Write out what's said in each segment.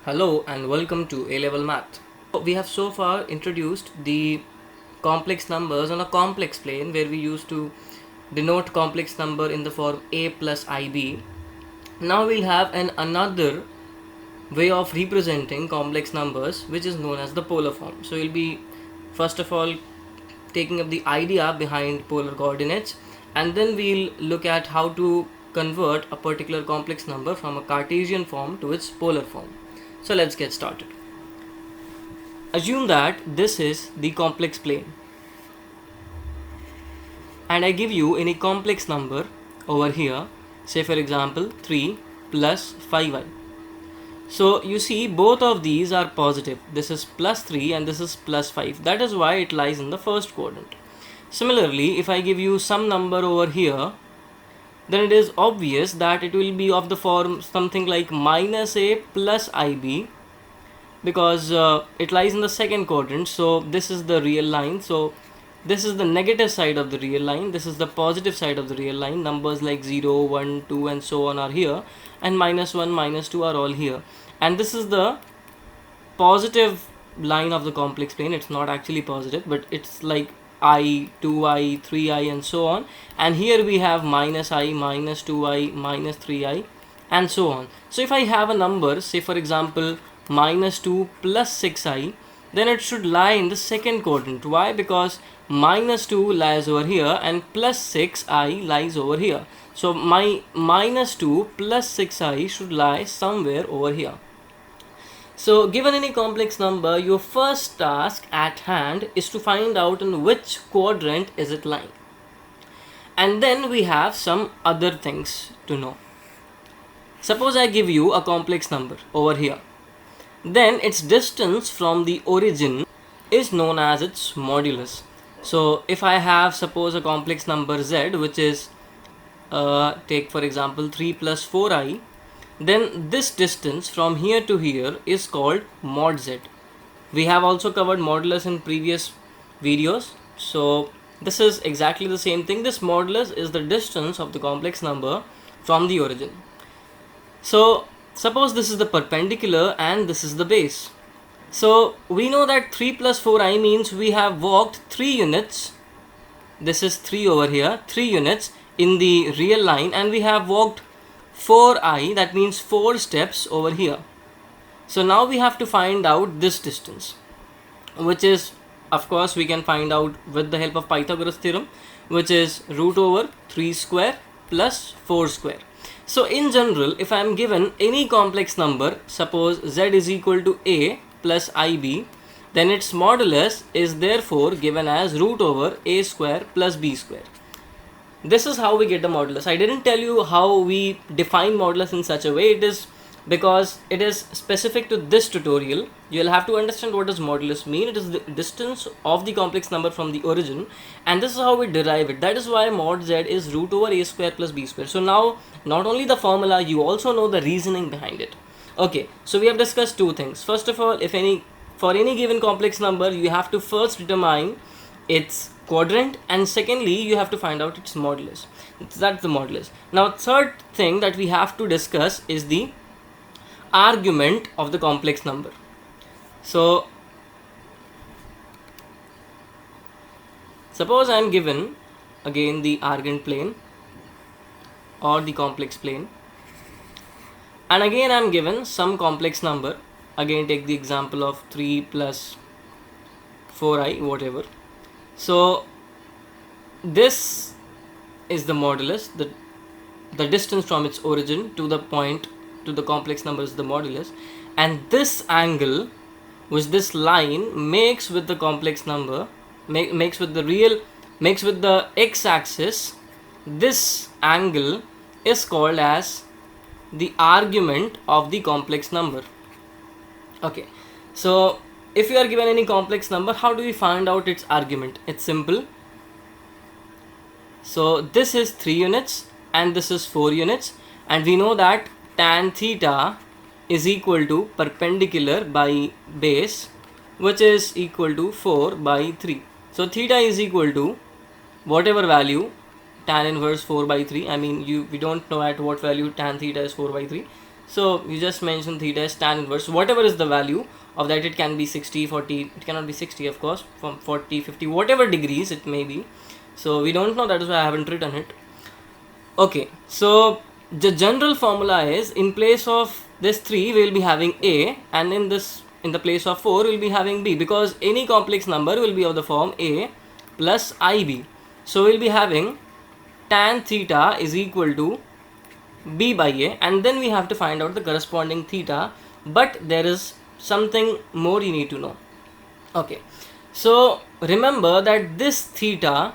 Hello and welcome to A-Level Math. We have so far introduced the complex numbers on a complex plane where we used to denote complex number in the form a plus ib. Now we'll have another way of representing complex numbers which is known as the polar form. So we'll be first of all taking up the idea behind polar coordinates, and then we'll look at how to convert a particular complex number from a Cartesian form to its polar form. So let's get started. Assume that this is the complex plane and I give you any complex number over here, say for example 3 plus 5i. So you see both of these are positive. This is plus 3 and this is plus 5. That is why it lies in the first quadrant. Similarly, if I give you some number over here, then it is obvious that it will be of the form something like minus a plus ib, because it lies in the second quadrant. So this is the real line, so this is the negative side of the real line, this is the positive side of the real line. Numbers like 0, 1, 2 and so on are here, and minus 1, minus 2 are all here, and this is the positive line of the complex plane. It's not actually positive, but it's like I, 2i, 3i and so on, and here we have minus I, minus 2i, minus 3i and so on. So if I have a number, say for example minus 2 plus 6i, then it should lie in the second quadrant. Why? Because minus 2 lies over here and plus 6i lies over here. So my minus 2 plus 6i should lie somewhere over here. So given any complex number, your first task at hand is to find out in which quadrant is it lying. And then we have some other things to know. Suppose I give you a complex number over here. Then its distance from the origin is known as its modulus. So if I have, suppose, a complex number z, which is take for example 3 plus 4i, then this distance from here to here is called mod z. We have also covered modulus in previous videos, so this is exactly the same thing. This modulus is the distance of the complex number from the origin. So suppose this is the perpendicular and this is the base. So we know that 3 plus 4i means we have walked 3 units. This is 3 over here, 3 units in the real line, and we have walked 4i, that means 4 steps over here. So now we have to find out this distance, which is, of course, we can find out with the help of Pythagoras theorem, which is root over 3 square plus 4 square. So in general, if I am given any complex number, suppose z is equal to a plus ib, then its modulus is therefore given as root over a square plus b square. This is how we get the modulus. I didn't tell you how we define modulus in such a way. It is because it is specific to this tutorial. You'll have to understand what does modulus mean. It is the distance of the complex number from the origin, and this is how we derive it. That is why mod z is root over a square plus b square. So now not only the formula, you also know the reasoning behind it. Okay, so we have discussed two things. First of all, for any given complex number, you have to first determine its quadrant, and secondly you have to find out its modulus. That's the modulus. Now third thing that we have to discuss is the argument of the complex number. So suppose I am given again the Argand plane or the complex plane, and again I am given some complex number. Again take the example of 3 plus 4i, whatever. So this is the modulus, the distance from its origin to the point to the complex number is the modulus, and this angle which this line makes with the complex number, makes with the x-axis, this angle is called as the argument of the complex number. Okay, so if you are given any complex number, how do we find out its argument? It's simple. So this is 3 units and this is 4 units, and we know that tan theta is equal to perpendicular by base, which is equal to 4 by 3. So theta is equal to whatever value tan inverse 4 by 3. I mean, we don't know at what value tan theta is 4 by 3. So you just mention theta is tan inverse, whatever is the value of that. It can be 60, 40, it cannot be 60 of course, from 40, 50, whatever degrees it may be. So we don't know, that is why I haven't written it. Okay, so the general formula is, in place of this 3 we will be having a, and in the place of 4 we will be having b, because any complex number will be of the form a plus ib. So we will be having tan theta is equal to b by a, and then we have to find out the corresponding theta, but there is something more you need to know. Okay, so remember that this theta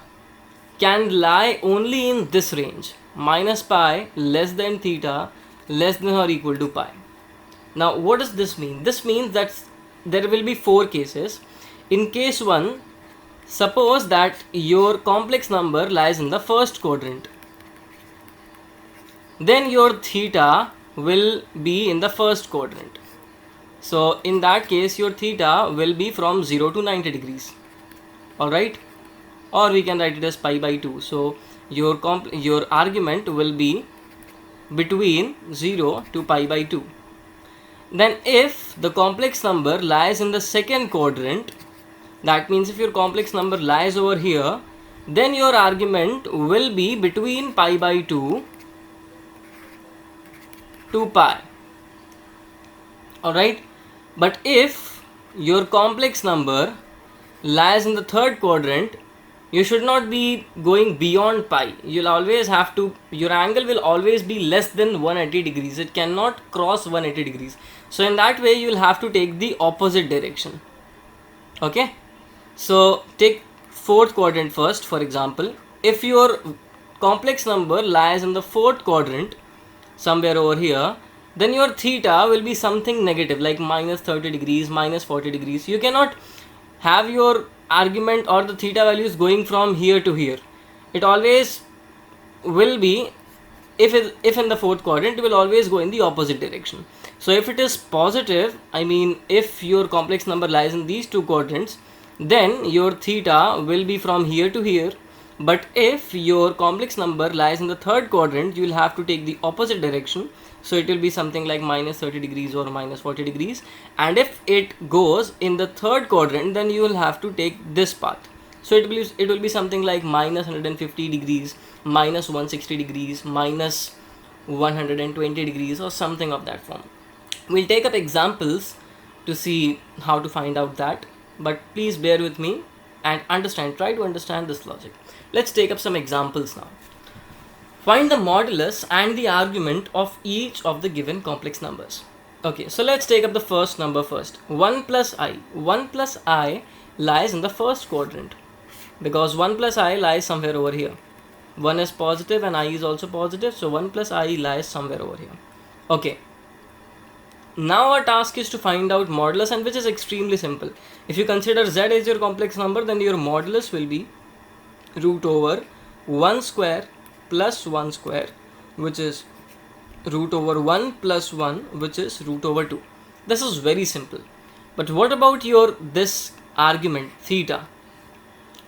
can lie only in this range, minus pi less than theta less than or equal to pi. Now what does this mean? This means that there will be 4 cases. In case 1, suppose that your complex number lies in the first quadrant, then your theta will be in the first quadrant. So in that case your theta will be from 0 to 90 degrees. Alright, or we can write it as pi by 2. So your argument will be between 0 to pi by 2. Then if the complex number lies in the second quadrant, that means if your complex number lies over here, then your argument will be between pi by 2 to pi. Alright, but if your complex number lies in the third quadrant, you should not be going beyond pi. You'll always have to, your angle will always be less than 180 degrees. It cannot cross 180 degrees. So in that way you will have to take the opposite direction. Okay, so take fourth quadrant first. For example, if your complex number lies in the fourth quadrant, somewhere over here, then your theta will be something negative, like minus 30 degrees, minus 40 degrees. You cannot have your argument or the theta values going from here to here. It always will be, if in the fourth quadrant, it will always go in the opposite direction. So if it is positive, I mean if your complex number lies in these two quadrants, then your theta will be from here to here. But if your complex number lies in the third quadrant, you will have to take the opposite direction. So it will be something like minus 30 degrees or minus 40 degrees. And if it goes in the third quadrant, then you will have to take this path. So it will be something like minus 150 degrees, minus 160 degrees, minus 120 degrees, or something of that form. We'll take up examples to see how to find out that, but please bear with me and try to understand this logic. Let's take up some examples now. Find the modulus and the argument of each of the given complex numbers. Okay, so let's take up the first number first. 1 plus I. 1 plus I lies in the first quadrant, because 1 plus I lies somewhere over here. 1 is positive and I is also positive, so 1 plus I lies somewhere over here. Okay, now our task is to find out modulus, and which is extremely simple. If you consider z as your complex number, then your modulus will be root over 1 square plus 1 square, which is root over 1 plus 1, which is root over 2. This is very simple. But what about this argument theta?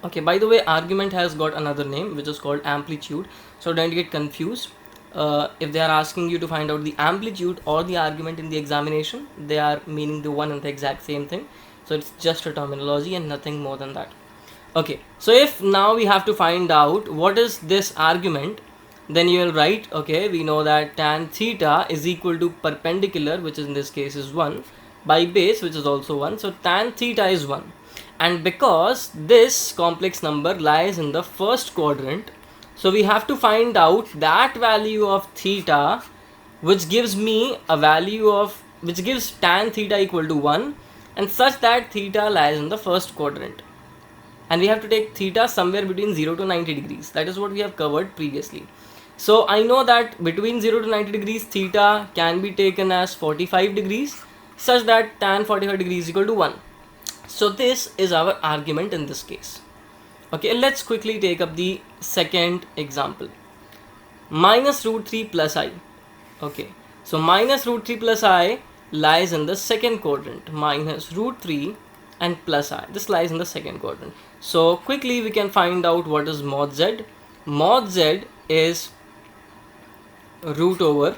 Okay, by the way, argument has got another name which is called amplitude, so don't get confused. If they are asking you to find out the amplitude or the argument in the examination, they are meaning the one and the exact same thing. So it's just a terminology and nothing more than that. Okay, so if now we have to find out what is this argument, then you will write, okay, we know that tan theta is equal to perpendicular, which in this case is 1, by base, which is also 1. So tan theta is 1. And because this complex number lies in the first quadrant, so we have to find out that value of theta, which gives me a value of, which gives tan theta equal to 1, and such that theta lies in the first quadrant. And we have to take theta somewhere between 0 to 90 degrees. That is what we have covered previously. So I know that between 0 to 90 degrees, theta can be taken as 45 degrees, such that tan 45 degrees is equal to 1. So this is our argument in this case. Okay, let's quickly take up the second example. Minus root 3 plus I. Okay, so minus root 3 plus I lies in the second quadrant. Minus root 3 and plus I. This lies in the second quadrant. So quickly we can find out what is mod z. Mod z is root over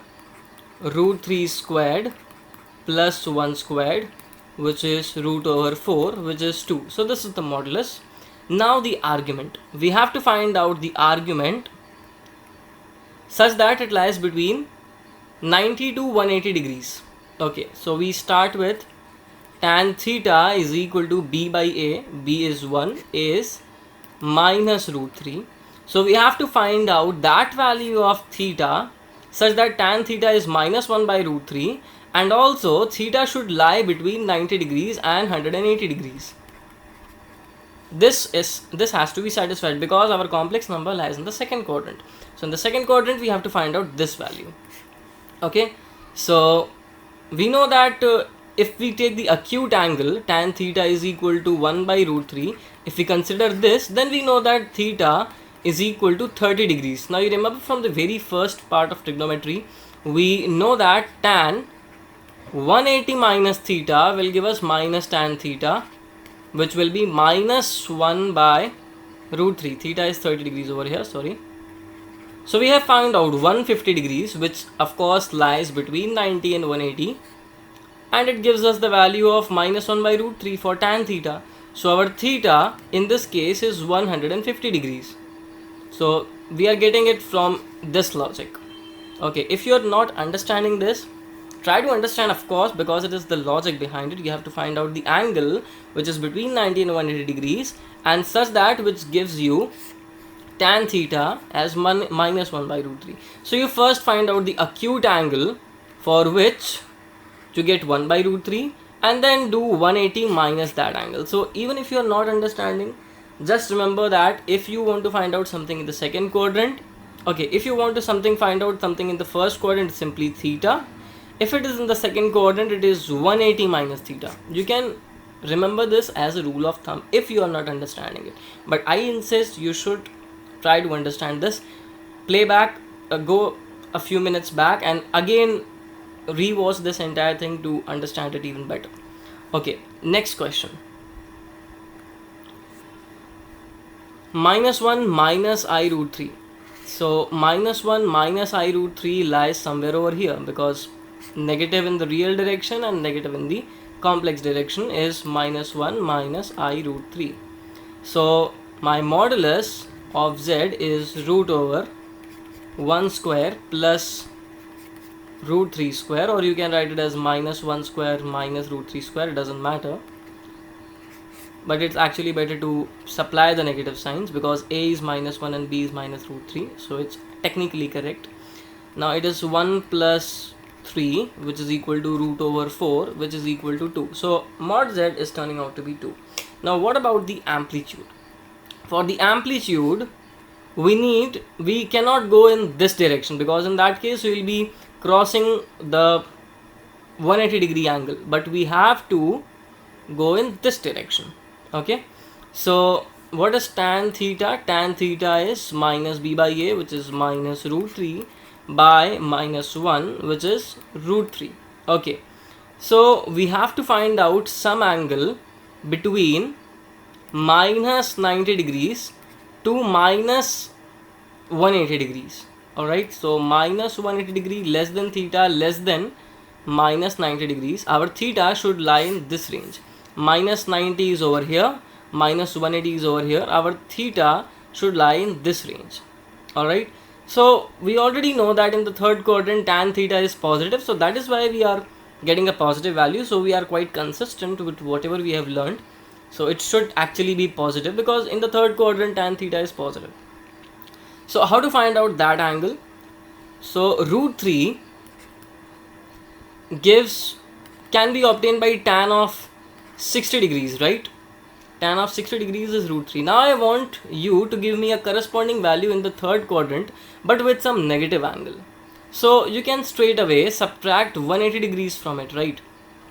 root 3 squared plus 1 squared, which is root over 4, which is 2. So this is the modulus. Now the argument. We have to find out the argument such that it lies between 90 to 180 degrees. Okay, so we start with tan theta is equal to b by a. B is 1, a is minus root 3. So we have to find out that value of theta such that tan theta is minus 1 by root 3, and also theta should lie between 90 degrees and 180 degrees. This has to be satisfied because our complex number lies in the second quadrant. So in the second quadrant we have to find out this value. Okay, so we know that if we take the acute angle, tan theta is equal to 1 by root 3. If we consider this, then we know that theta is equal to 30 degrees. Now you remember from the very first part of trigonometry, we know that tan 180 minus theta will give us minus tan theta, which will be minus 1 by root 3. Theta is 30 degrees over here, sorry. So we have found out 150 degrees, which of course lies between 90 and 180, and it gives us the value of minus 1 by root 3 for tan theta. So our theta in this case is 150 degrees. So we are getting it from this logic. Okay, if you are not understanding this, try to understand, of course, because it is the logic behind it. You have to find out the angle which is between 90 and 180 degrees, and such that which gives you tan theta as minus 1 by root 3. So you first find out the acute angle, for which you get 1 by root 3, and then do 180 minus that angle. So even if you are not understanding, just remember that if you want to find out something in the second quadrant, okay, if you want to find out something in the first quadrant, it's simply theta. If it is in the second quadrant, it is 180 minus theta. You can remember this as a rule of thumb if you are not understanding it, but I insist you should try to understand this. Play back, go a few minutes back and again rewatch this entire thing to understand it even better. Okay, next question. Minus 1 minus I root 3. So minus 1 minus I root 3 lies somewhere over here, because negative in the real direction and negative in the complex direction is minus 1 minus I root 3. So my modulus of z is root over 1 square plus root 3 square, or you can write it as minus 1 square minus root 3 square, it doesn't matter, but it's actually better to supply the negative signs because a is minus 1 and b is minus root 3, so it's technically correct. Now it is 1 plus 3, which is equal to root over 4, which is equal to 2. So mod z is turning out to be 2. Now what about the amplitude? For the amplitude, we cannot go in this direction, because in that case we will be crossing the 180 degree angle, but we have to go in this direction. Okay, so what is tan theta? Tan theta is minus b by a, which is minus root 3 by minus 1, which is root 3. Okay, so we have to find out some angle between minus 90 degrees to minus 180 degrees. Alright, so minus 180 degree less than theta less than minus 90 degrees. Our theta should lie in this range. Minus 90 is over here, minus 180 is over here. Our theta should lie in this range. Alright, so we already know that in the third quadrant tan theta is positive, so that is why we are getting a positive value. So we are quite consistent with whatever we have learned. So it should actually be positive, because in the third quadrant tan theta is positive. So how to find out that angle? So root 3 can be obtained by tan of 60 degrees, right? Tan of 60 degrees is root 3. Now I want you to give me a corresponding value in the third quadrant, but with some negative angle. So you can straight away subtract 180 degrees from it, right?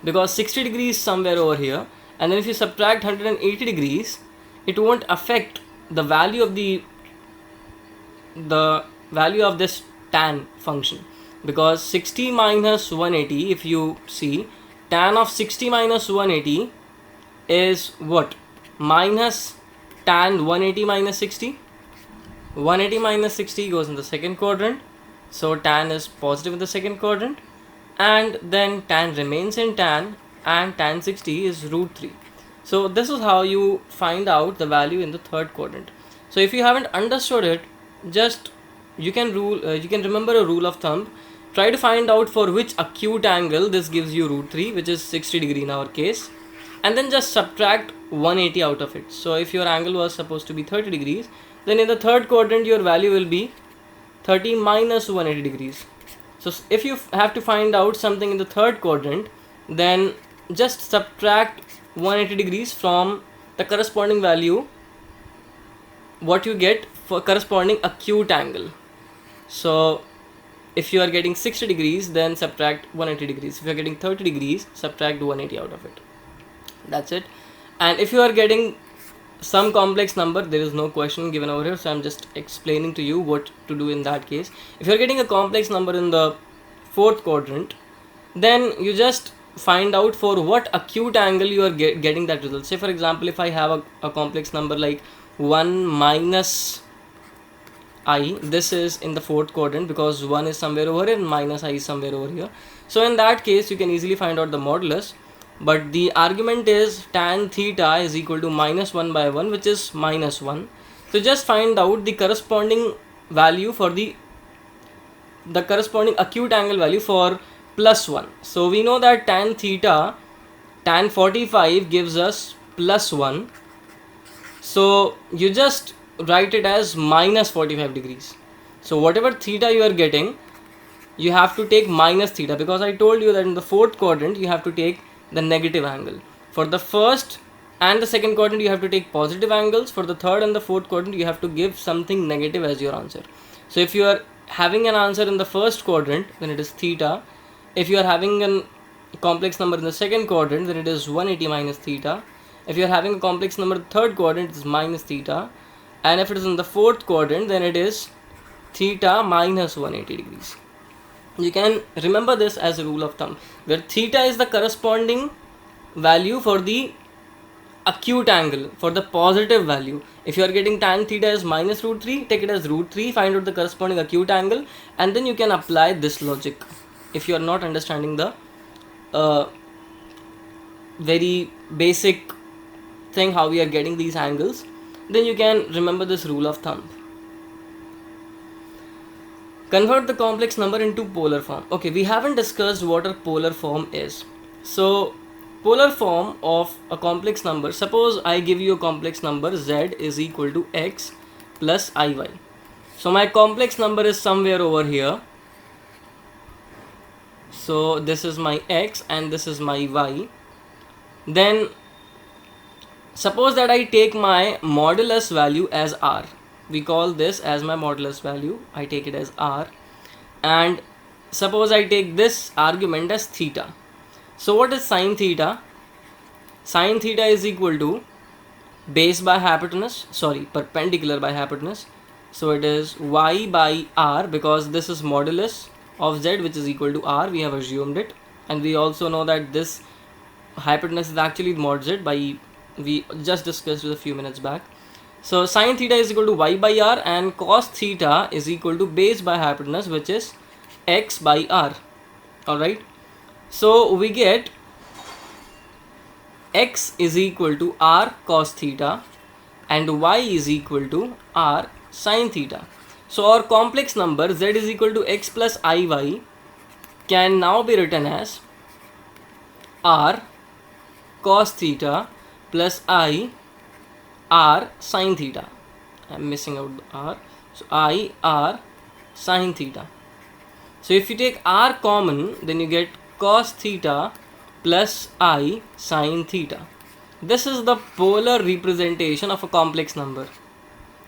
Because 60 degrees somewhere over here, and then if you subtract 180 degrees, it won't affect the value of this tan function, because 60 minus 180, if you see, tan of 60 minus 180 is what? Minus tan 180 minus 60. 180 minus 60 goes in the second quadrant, so tan is positive in the second quadrant. and then tan remains in tan, and tan 60 is root 3. So this is how you find out the value in the third quadrant. So if you haven't understood it, just you can remember a rule of thumb. Try to find out for which acute angle this gives you root 3, which is 60 degree in our case, and then just subtract 180 out of it. So if your angle was supposed to be 30 degrees, then in the third quadrant your value will be 30 minus 180 degrees. So if you have to find out something in the third quadrant, then just subtract 180 degrees from the corresponding value what you get for corresponding acute angle. So if you are getting 60 degrees, then subtract 180 degrees. If you are getting 30 degrees, subtract 180 out of it. That's it. And if you are getting some complex number, there is no question given over here, so I'm just explaining to you what to do in that case. If you're getting a complex number in the fourth quadrant, then you just find out for what acute angle you are getting that result. Say for example, if I have a complex number like 1 minus I, this is in the fourth quadrant because 1 is somewhere over here and minus I is somewhere over here. So in that case you can easily find out the modulus, but the argument is tan theta is equal to minus 1 by 1, which is minus 1. So just find out the corresponding value for the corresponding acute angle value for plus 1. So we know that tan theta, tan 45 gives us plus 1. So you just write it as minus 45 degrees. So whatever theta you are getting, you have to take minus theta, because I told you that in the fourth quadrant you have to take the negative angle. For the first and the second quadrant you have to take positive angles. For the third and the fourth quadrant you have to give something negative as your answer. So if you are having an answer in the first quadrant, then it is theta. If you are having a complex number in the second quadrant, then it is 180 minus theta. If you are having a complex number in the third quadrant, it is minus theta. And if it is in the fourth quadrant, then it is theta minus 180 degrees. You can remember this as a rule of thumb, where theta is the corresponding value for the acute angle, for the positive value. If you are getting tan theta as minus root 3, take it as root 3, find out the corresponding acute angle, and then you can apply this logic. If you are not understanding the very basic thing how we are getting these angles, then you can remember this rule of thumb. Convert the complex number into polar form. Okay, we haven't discussed what a polar form is. So polar form of a complex number, suppose I give you a complex number z is equal to x plus iy. So my complex number is somewhere over here. So this is my x and this is my y. Then suppose that I take my modulus value as r. We call this as my modulus value. I take it as r. And suppose I take this argument as theta. So what is sine theta? Sine theta is equal to base by hypotenuse, perpendicular by hypotenuse. So it is y by r, because this is modulus of z, which is equal to r. We have assumed it, and we also know that this hypotenuse is actually mod z, we just discussed it a few minutes back. So sine theta is equal to y by r, and cos theta is equal to base by hypotenuse, which is x by r. Alright, so we get x is equal to r cos theta and y is equal to r sine theta. So our complex number z is equal to x plus iy can now be written as r cos theta plus I r sine theta. I'm missing out the r. So I r sine theta. So if you take r common, then you get cos theta plus I sine theta. This is the polar representation of a complex number.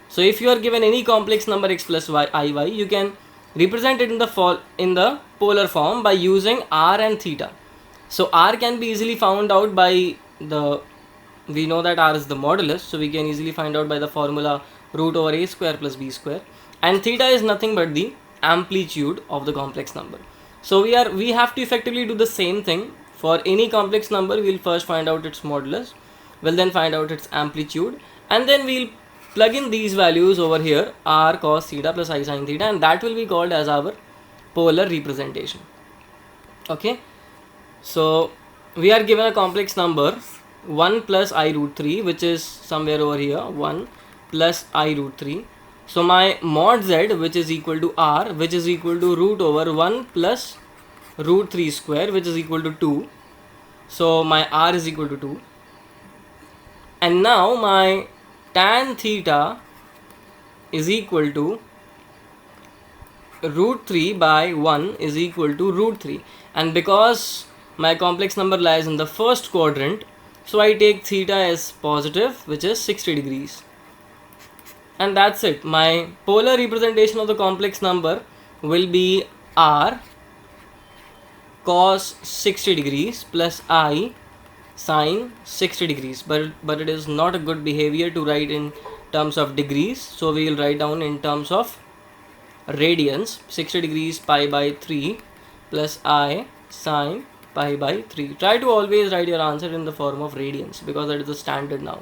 So if you are given any complex number x plus y iy, you can represent it in the polar form by using r and theta. So r can be easily found out by we know that r is the modulus, so we can easily find out by the formula root over a square plus b square, and theta is nothing but the amplitude of the complex number. So we have to effectively do the same thing. For any complex number, we'll first find out its modulus, we'll then find out its amplitude, and then we'll plug in these values over here, r cos theta plus I sine theta, and that will be called as our polar representation. Okay, so we are given a complex number 1 plus I root 3, which is somewhere over here, 1 plus I root 3. So my mod z, which is equal to r, which is equal to root over 1 plus root 3 square, which is equal to 2. So my r is equal to 2. And now my tan theta is equal to root 3 by 1 is equal to root 3. And because my complex number lies in the first quadrant, so I take theta as positive, which is 60 degrees. And that's it. My polar representation of the complex number will be r cos 60 degrees plus I sine 60 degrees. But it is not a good behavior to write in terms of degrees. So we will write down in terms of radians. 60 degrees pi by 3 plus I sine pi by 3. Try to always write your answer in the form of radians because that is the standard now.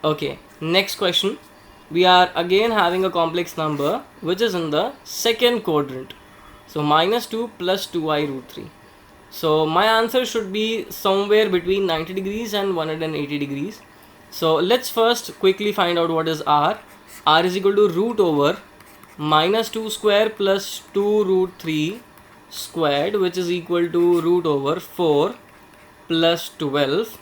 Okay, next question. We are again having a complex number which is in the second quadrant. So minus 2 plus 2I root 3. So my answer should be somewhere between 90 degrees and 180 degrees. So let's first quickly find out what is r. R is equal to root over minus 2 square plus 2 root 3 squared, which is equal to root over 4 plus 12.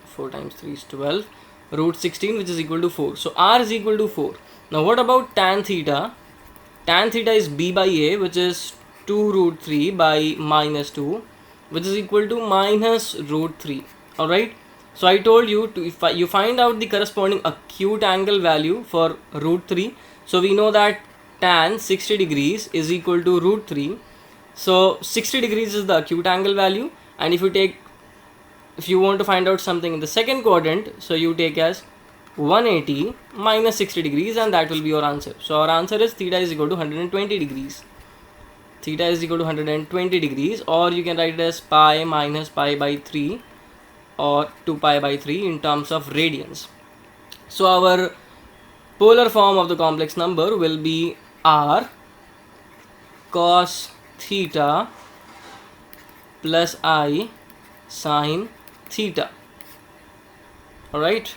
4 times 3 is 12. Root 16, which is equal to 4. So r is equal to 4. Now what about tan theta? Tan theta is b by a, which is 2 root 3 by minus 2, which is equal to minus root 3. Alright. So I told you to, if you find out the corresponding acute angle value for root 3. So we know that tan 60 degrees is equal to root 3. So 60 degrees is the acute angle value. And if you want to find out something in the second quadrant, so you take as 180 minus 60 degrees and that will be your answer. So our answer is theta is equal to 120 degrees. Theta is equal to 120 degrees, or you can write it as pi minus pi by 3 or 2 pi by 3 in terms of radians. So our polar form of the complex number will be r cos theta plus I sine theta. Alright.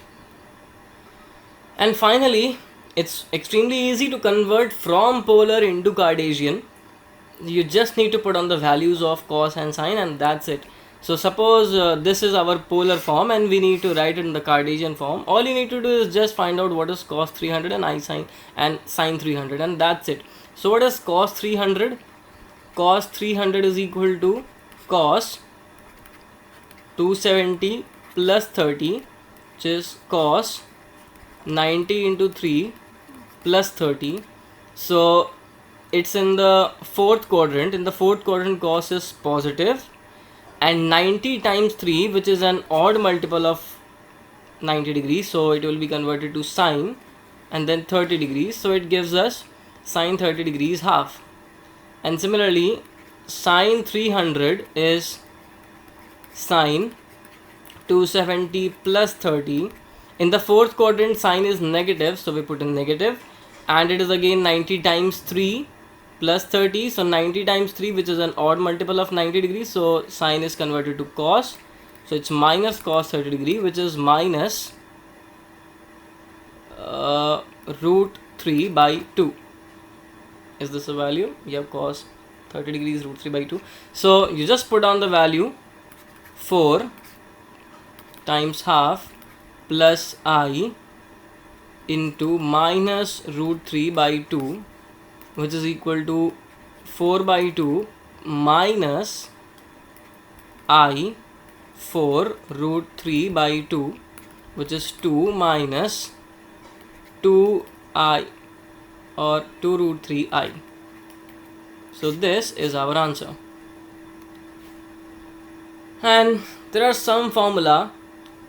And finally, it's extremely easy to convert from polar into Cartesian. You just need to put on the values of cos and sine and that's it. So suppose this is our polar form and we need to write it in the Cartesian form. All you need to do is just find out what is cos 300 and I sine and sine 300 and that's it. So what is cos 300? Cos 300 is equal to cos 270 plus 30, which is cos 90 into 3 plus 30. So it's in the fourth quadrant. In the fourth quadrant, cos is positive, and 90 times 3, which is an odd multiple of 90 degrees, so it will be converted to sine, and then 30 degrees, so it gives us sine 30 degrees half. And similarly, sine 300 is sine 270 plus 30. In the fourth quadrant, sine is negative, so we put in negative, and it is again 90 times 3 plus 30, so 90 times 3, which is an odd multiple of 90 degrees, so sine is converted to cos, so it's minus cos 30 degree, which is minus root 3 by 2. Is this a value? Yeah, cos 30 degrees root 3 by 2. So you just put on the value 4 times half plus I into minus root 3 by 2, which is equal to 4 by 2 minus I 4 root 3 by 2, which is 2 minus 2I or 2 root 3I. So this is our answer. And there are some formula.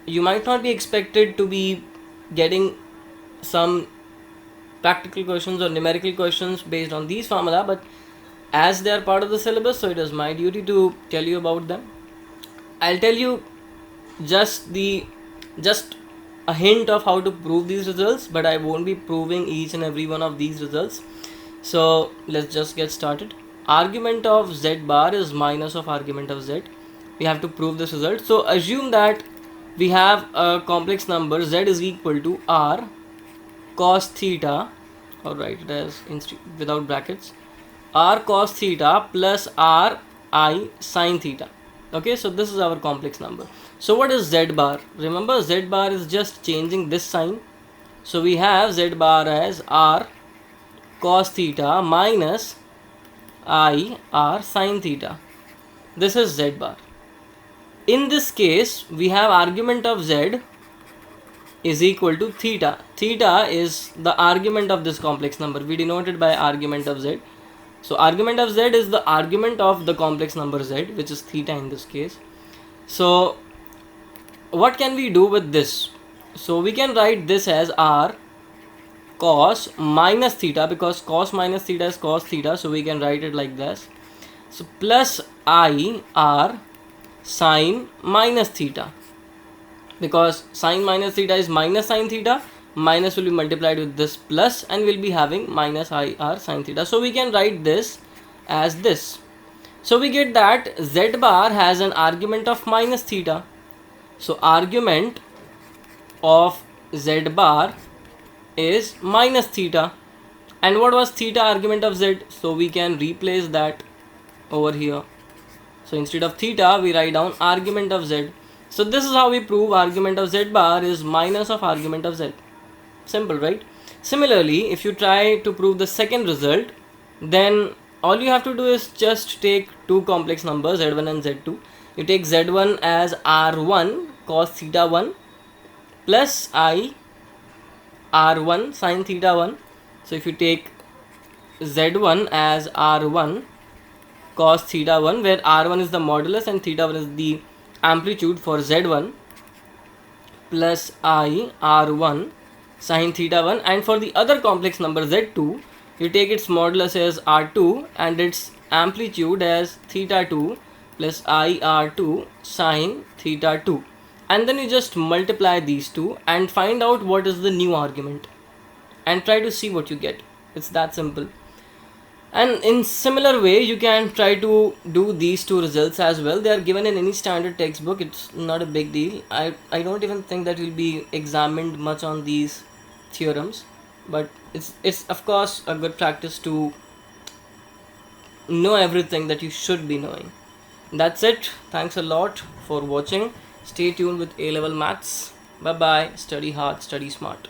You might not be expected to be getting some practical questions or numerical questions based on these formula, but as they are part of the syllabus, so it is my duty to tell you about them. I'll tell you just a hint of how to prove these results, but I won't be proving each and every one of these results. So let's just get started. argument of z bar is minus of argument of z. We have to prove this result. So assume that we have a complex number z is equal to r cos theta, or write it as without brackets, r cos theta plus r I sin theta. Okay, so this is our complex number. So what is z bar? Remember, z bar is just changing this sign. So we have z bar as r cos theta minus I r sin theta. This is z bar. In this case, we have argument of z is equal to theta. Theta is the argument of this complex number. We denote it by argument of z. So argument of z is the argument of the complex number z, which is theta in this case. So what can we do with this? So we can write this as r cos minus theta, because cos minus theta is cos theta, so we can write it like this. So plus I r sin minus theta, because sin minus theta is minus sin theta, minus will be multiplied with this plus, and we'll be having minus I r sin theta. So we can write this as this. So we get that z bar has an argument of minus theta. So argument of z bar is minus theta. And what was theta argument of z? So we can replace that over here. So instead of theta, we write down argument of z. So this is how we prove argument of z bar is minus of argument of z. Simple, right? Similarly, if you try to prove the second result, then all you have to do is just take two complex numbers, z1 and z2. You take z1 as r1 cos theta 1 plus I r1 sin theta 1. So if you take z1 as r1 cos theta 1, where r1 is the modulus and theta 1 is the amplitude for z1, plus I r1 sin theta 1, and for the other complex number z2, you take its modulus as r2 and its amplitude as theta 2 plus I r2 sin theta 2, and then you just multiply these two and find out what is the new argument and try to see what you get. It's that simple. And in similar way, you can try to do these two results as well. They are given in any standard textbook. It's not a big deal. I don't even think that will be examined much on these theorems, but it's of course a good practice to know everything that you should be knowing. That's it. Thanks a lot for watching. Stay tuned with A-level maths. Bye bye. Study hard, study smart.